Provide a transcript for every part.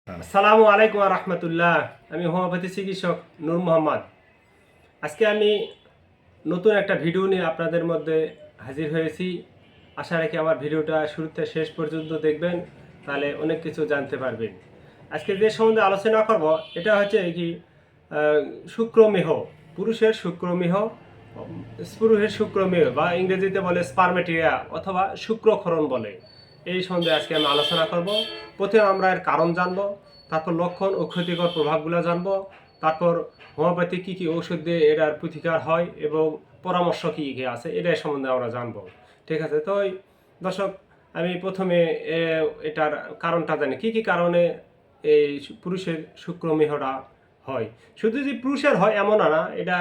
আসসালামু আলাইকুম রহমতুল্লাহ। আমি হোমিওপ্যাথি চিকিৎসক নূর মোহাম্মদ। আজকে আমি নতুন একটা ভিডিও নিয়ে আপনাদের মধ্যে হাজির হয়েছি। আশা রাখি আমার ভিডিওটা শুরুতে শেষ পর্যন্ত দেখবেন, তাহলে অনেক কিছু জানতে পারবেন। আজকে যে সম্বন্ধে আলোচনা করব এটা হচ্ছে কি শুক্রমেহ, পুরুষের শুক্রমেহ, বা ইংরেজিতে বলে স্পারমেটিয়া অথবা শুক্রক্ষরণ বলে। এই সম্বন্ধে আজকে আমি আলোচনা করব। প্রথমে আমরা এর কারণ জানবো, তারপর লক্ষণ ও ক্ষতিকর প্রভাবগুলো জানবো, তারপর হোমিওপ্যাথি কী কী ওষুধ দিয়ে এটার প্রতিকার হয় এবং পরামর্শ কী কী আছে এটার সম্বন্ধে আমরা জানবো। ঠিক আছে, তো দর্শক আমি প্রথমে এটার কারণটা জানি, কী কী কারণে এই পুরুষের শুক্রমেহটা হয়। শুধু যে পুরুষের হয় এমন না, এটা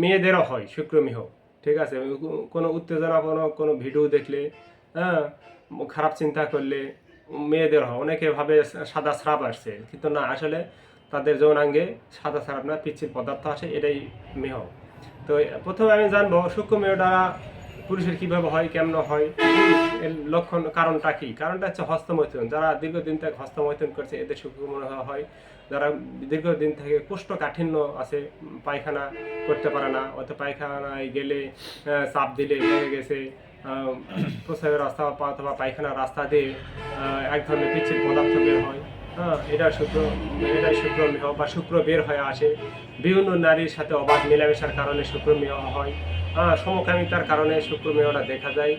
মেয়েদেরও হয় শুক্রমেহ। ঠিক আছে, কোনো উত্তেজনা কোনো ভিডিও দেখলে, হ্যাঁ, খারাপ চিন্তা করলে মেয়েদের হয়। অনেকে ভাবে সাদা স্রাব আসছে, কিন্তু না, আসলে তাদের যৌনাঙ্গে সাদা স্রাব না, পিচ্ছিল পদার্থ আসে, এটাই মেহ। তো প্রথমে আমি জানবো শুক্রমেহটা পুরুষের কিভাবে হয়, কেমন হয়, এর লক্ষণ কারণটা কি। কারণটা হচ্ছে হস্তমৈথুন। যারা দীর্ঘদিন থেকে হস্তমৈথুন করছে এদের শুক্রমেহ হয়। যারা দীর্ঘদিন থেকে কোষ্ঠকাঠিন্য আছে, পায়খানা করতে পারে না, অত পায়খানায় গেলে চাপ দিলে ভেঙে গেছে, প্রস্রাবের রাস্তা অথবা পায়খানার রাস্তা দিয়ে এক ধরনের পিচ্ছিল পদার্থ বের হয়, হ্যাঁ, এটাই শুক্রমেহ বা শুক্র বের হয়ে আসে। বিভিন্ন নারীর সাথে অবাধ মেলামেশার কারণে শুক্রমেহ হয়। সমকামিতার কারণে শুক্রমেহটা দেখা যায়।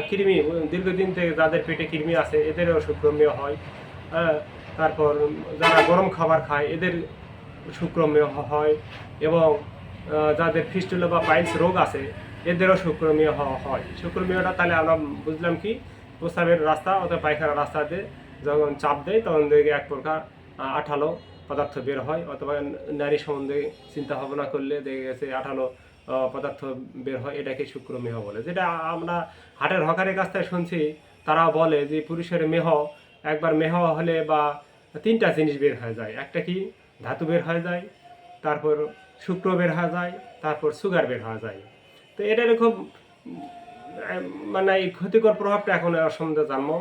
কৃমি, দীর্ঘদিন থেকে যাদের পেটে কৃমি আছে এদেরও শুক্রমেহ হয়। তারপর যারা গরম খাবার খায় এদের শুক্রমেহ হয়। এবং যাদের ফিস্টুলা বা পাইলস রোগ আছে এদেরও শুক্রমেহ হয়। শুক্রমেহটা তাহলে আমরা বুঝলাম কি, প্রস্রাবের রাস্তা অথবা পায়খানার রাস্তাতে যখন চাপ দেয় তখন দেখে এক প্রকার আঠালো পদার্থ বের হয়, অথবা নারী সম্বন্ধে চিন্তা ভাবনা করলে দেখে গেছে আঠালো পদার্থ বের হয়, এটাকে শুক্রমেহ বলে। যেটা আমরা হাটের হকারের কাছ থেকে শুনছি, তারা বলে যে পুরুষের মেহ একবার মেহ হলে বা তিনটা জিনিস বের হয়ে যায়। একটা কি, ধাতু বের হয়ে যায়, তারপর শুক্র বের হয়ে যায়, তারপর সুগার বের হয়ে যায়। তো এটার খুব মানে এই ক্ষতিকর প্রভাবটা এখন এর সম্বন্ধে জানবো।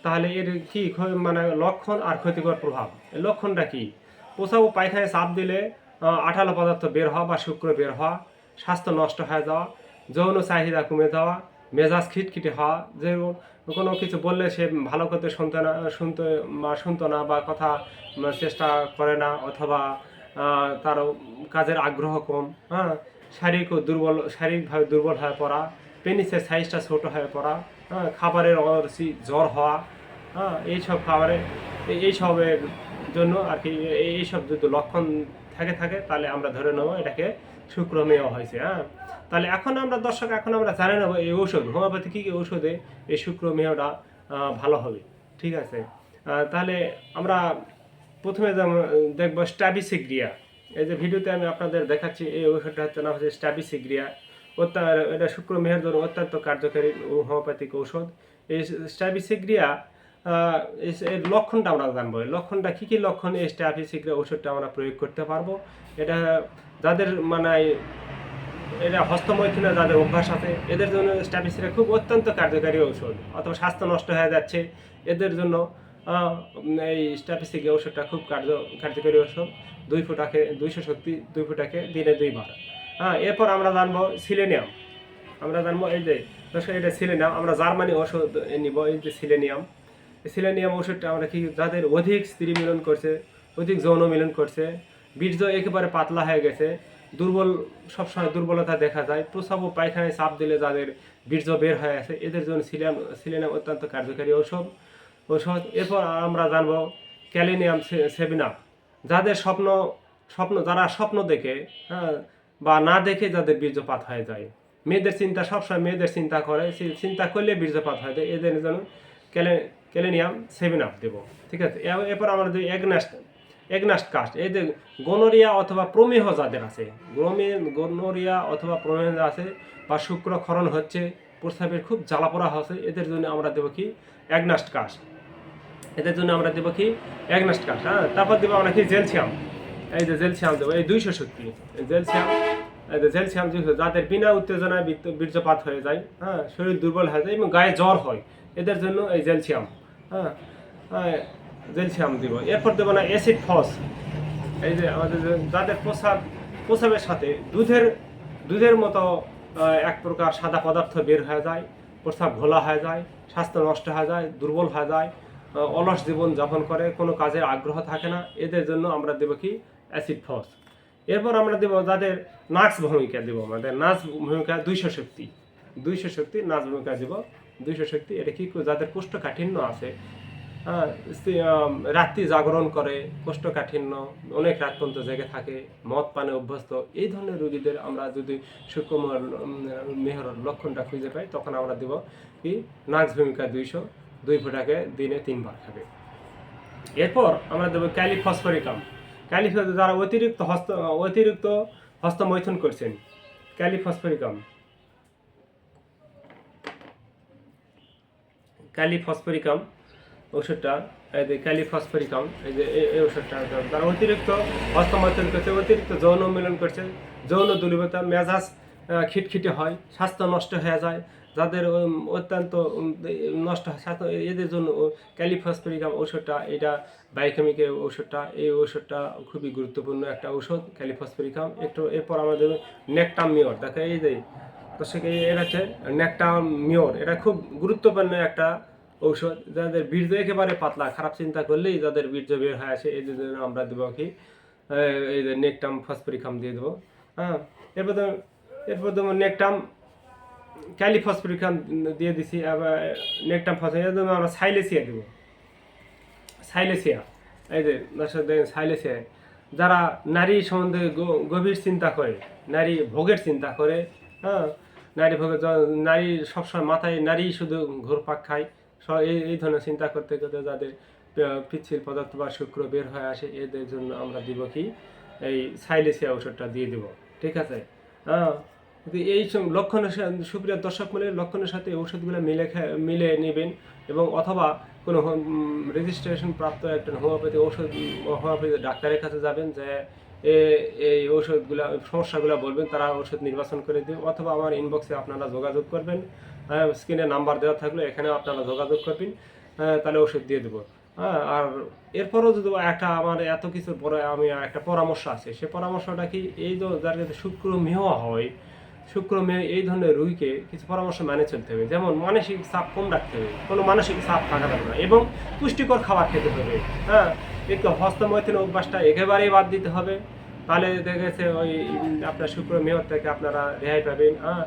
তাহলে এর কি মানে লক্ষণ আর ক্ষতিকর প্রভাব। এই লক্ষণটা কি? প্রস্রাব ও পায়খানায় চাপ দিলে আঠালো পদার্থ বের হওয়া বা শুক্র বের হওয়া, স্বাস্থ্য নষ্ট হয়ে যাওয়া, যৌন চাহিদা কমে যাওয়া, মেজাজ খিটখিটে হওয়া, যে কোনো কিছু বললে সে ভালো করতে শুনতো না বা কথা চেষ্টা করে না, অথবা তার কাজের আগ্রহ কম, হ্যাঁ, শারীরিকভাবে দুর্বল হয়ে পড়া, পেনিসের সাইজটা ছোটো হয়ে পড়া, হ্যাঁ, খাবারের অরুচি, জ্বর হওয়া, হ্যাঁ, এইসবের জন্য আর কি। এইসব যদি লক্ষণ থাকে তাহলে আমরা ধরে নেবো এটাকে শুক্রমেহ হয়েছে। হ্যাঁ, তাহলে এখন আমরা জানে নেবো এই ঔষধ, হোমিওপ্যাথি কী কী ঔষধে এই শুক্রমেহটা ভালো হবে। ঠিক আছে, তাহলে আমরা প্রথমে দেখবো স্ট্যাবিসিগ্রিয়া। এই যে ভিডিওতে আমি আপনাদের দেখাচ্ছি, এই ঔষধটা হচ্ছে নাম হচ্ছে স্ট্যাবিসিগ্রিয়া। এটা শুক্রমেহের জন্য অত্যন্ত কার্যকারী হোমিওপ্যাথিক ঔষধ। এই স্ট্যাবিসিগ্রিয়া এর লক্ষণটা আমরা জানবো। লক্ষণটা কী কী লক্ষণ এই স্ট্যাবিসিগ্রিয়া ওষুধটা আমরা প্রয়োগ করতে পারবো। এটা যাদের মানে এটা হস্তমৈথুনে যাদের অভ্যাস আছে এদের জন্য স্ট্যাবিসিগ্রিয়া খুব অত্যন্ত কার্যকারী ঔষধ, অথবা স্বাস্থ্য নষ্ট হয়ে যাচ্ছে এদের জন্য এই স্ট্যাবিসিগ্রিয়া ওষুধটা খুব কার্যকারী ওষুধ। 200 শক্তি 2 ফুটাকে দিনে 2 বার। হ্যাঁ, এরপর আমরা জানবো সিলেনিয়াম। আমরা জানবো এই যে দর্শক, এটা সিলেনিয়াম, আমরা জার্মানি ওষুধ নিব। এই যে সিলেনিয়াম ওষুধটা আমরা কি, যাদের অধিক স্ত্রী মিলন করছে, অধিক যৌন মিলন করছে, বীর্য একেবারে পাতলা হয়ে গেছে, সবসময় দুর্বলতা দেখা যায়, প্রস্রাব ও পায়খানায় চাপ দিলে যাদের বীর্য বের হয়ে আছে এদের জন্য সিলেনিয়াম অত্যন্ত কার্যকারী ঔষধ। এরপর আমরা জানবো ক্যালিনিয়াম সেভিনাম। যাদের যারা স্বপ্ন দেখে, হ্যাঁ, বা না দেখে যাদের বীর্যপাত হয়ে যায়, মেয়েদের চিন্তা করে, চিন্তা করলে বীর্যপাত হয়ে যায়, এদের জন্য ক্যালিনিয়াম সেভিনাম দেবো। ঠিক আছে, এরপর আমরা যদি এগনাস্ট কাস্ট, এই যে গনোরিয়া অথবা প্রমেহ যাদের আছে, গনোরিয়া অথবা প্রমেহ আছে, বা শুক্রক্ষরণ হচ্ছে, প্রস্রাবের খুব জ্বালাপোড়া হচ্ছে, এদের জন্য আমরা দেবো কি, অ্যাগনাস্ট কাস্ট। হ্যাঁ, তারপর দেবো আমরা কি, জেলসিয়াম। এই যে জেলসিয়াম দেবো, এই 200 শক্তি জেলসিয়াম যাদের বিনা উত্তেজনায় বীর্যপাত হয়ে যায়, হ্যাঁ, শরীর দুর্বল হয়ে যায় এবং গায়ে জ্বর হয়, এদের জন্য এই জেলসিয়াম। হ্যাঁ, ক্যালসিয়াম দিব। এরপর দেবো না অ্যাসিড ফস। এই যে আমাদের যাদের প্রস্রাবের সাথে দুধের মতো এক প্রকার সাদা পদার্থ বের হয়ে যায়, প্রস্রাব ঘোলা হয়ে যায়, স্বাস্থ্য নষ্ট হয়ে যায়, দুর্বল হয়ে যায়, অলস জীবন যাপন করে, কোনো কাজের আগ্রহ থাকে না, এদের জন্য আমরা দেবো কি অ্যাসিড ফস। এরপর আমরা দেবো যাদের নাচ ভূমিকা দেবো, আমাদের নাচ ভূমিকা 200 শক্তি নাচ ভূমিকা দেবো 200 শক্তি। এটা কি যাদের কোষ্ঠকাঠিন্য আছে, হ্যাঁ, রাত্রি জাগরণ করে, কোষ্ঠকাঠিন্য, অনেক রাত পর্যন্ত জেগে থাকে, মদ পানে অভ্যস্ত, এই ধরনের রোগীদের আমরা যদি সূক্ষ্ম মেহর লক্ষণটা খুঁজে পাই, তখন আমরা দেব কি নাক্স ভূমিকা 200, 2 ফোঁটাকে দিনে 3 বার খাবে। এরপর আমরা দেবো ক্যালিফসফরিকাম। যারা অতিরিক্ত হস্তমৈথুন করছেন, ক্যালিফসফরিকাম ওষুধটা, এই যে ক্যালিফসফরিকাম, এই যে এই ওষুধটা যারা অতিরিক্ত হস্তমৈথুন করছে, অতিরিক্ত যৌন মিলন করছে, যৌন দুর্বলতা, মেজাজ খিটখিটে হয়, স্বাস্থ্য নষ্ট হয়ে যায়, যাদের অত্যন্ত নষ্ট হয় স্বাস্থ্য, এদের জন্য ক্যালিফসফরিকাম ওষুধটা, এটা বায়োকেমিকের ওষুধটা, এই ওষুধটা খুবই গুরুত্বপূর্ণ একটা ওষুধ ক্যালিফসফরিকাম। একটু এরপর আমাদের নেকটামিওর, দেখো এই যে দর্শক, এটা হচ্ছে নেকটামিওর, এটা খুব গুরুত্বপূর্ণ একটা ঔষধ। যাদের বীর্য একেবারে পাতলা, খারাপ চিন্তা করলেই যাদের বীর্য বের হয়ে আসে, এদের জন্য আমরা দেবো কি এই যে নেকটাম ফসফরিকাম দিয়ে দেবো। হ্যাঁ, এরপর দেবো নেকটাম ক্যালিফসফরিকাম দিয়ে দিছি, আবার নেকটাম ফসফরিকাম আমরা সাইলেসিয়া দেবো। এই যে দর্শক দেখেন সাইলেসিয়া, যারা নারী সম্বন্ধে গভীর চিন্তা করে, নারী ভোগের চিন্তা করে, হ্যাঁ, নারী সবসময় মাথায় নারী শুধু ঘুরপাক খায়, এই ধরনের চিন্তা করতে করতে যাদের পিচ্ছিল পদার্থ বা শুক্র বের হয়ে আসে, এদের জন্য আমরা দিব কি এই সাইলেসিয়া ওষুধটা দিয়ে দেব। ঠিক আছে, হ্যাঁ, এই লক্ষণের সুপ্রিয় দর্শক মূলের লক্ষণের সাথে ওষুধগুলো মিলে নেবেন, এবং অথবা কোনো রেজিস্ট্রেশন প্রাপ্ত একটা হোমিওপ্যাথি ডাক্তারের কাছে যাবেন, যে এই ওষুধগুলো সমস্যাগুলো বলবেন, তারা ওষুধ নির্বাচন করে দেবে, অথবা আমার ইনবক্সে আপনারা যোগাযোগ করবেন, স্ক্রিনে নাম্বার দেওয়া থাকলে এখানেও আপনারা যোগাযোগ করবেন, তাহলে ওষুধ দিয়ে দেবো। হ্যাঁ, আর এরপরও যদি আমার এত কিছুর পরে আমি একটা পরামর্শ আছে, সে পরামর্শটা কি, এই যে যার কাছে শুক্রমেহ হয়, এই ধরনের রোগীকে কিছু পরামর্শ মেনে চলতে হবে। যেমন মানসিক চাপ কম রাখতে হবে, কোনো মানসিক চাপ থাকা যাবে না, এবং পুষ্টিকর খাবার খেতে হবে। হ্যাঁ, একটু হস্তমৈথুন অভ্যাসটা একেবারেই বাদ দিতে হবে, তাহলে দেখা গেছে ওই আপনার শুক্রমেহ থেকে আপনারা রেহাই পাবেন। হ্যাঁ,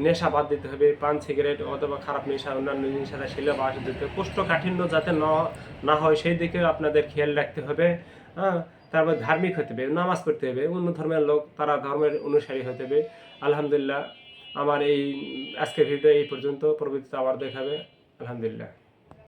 নেশা বাদ দিতে হবে, পান সিগারেট অথবা খারাপ নেশা, অন্যান্য জিনিসের শিলে বাস দিতে হবে, কোষ্ঠকাঠিন্য যাতে না হয় সেই দিকে আপনাদের খেয়াল রাখতে হবে। হ্যাঁ, তারপর ধার্মিক হতে হবে, নামাজ পড়তে হবে, অন্য ধর্মের লোক তারা ধর্মের অনুসারী হতে হবে। আলহামদুলিল্লাহ, আমার এই আজকের ভিডিও এই পর্যন্ত, পরবর্তীতে আবার দেখাবে। আলহামদুলিল্লাহ।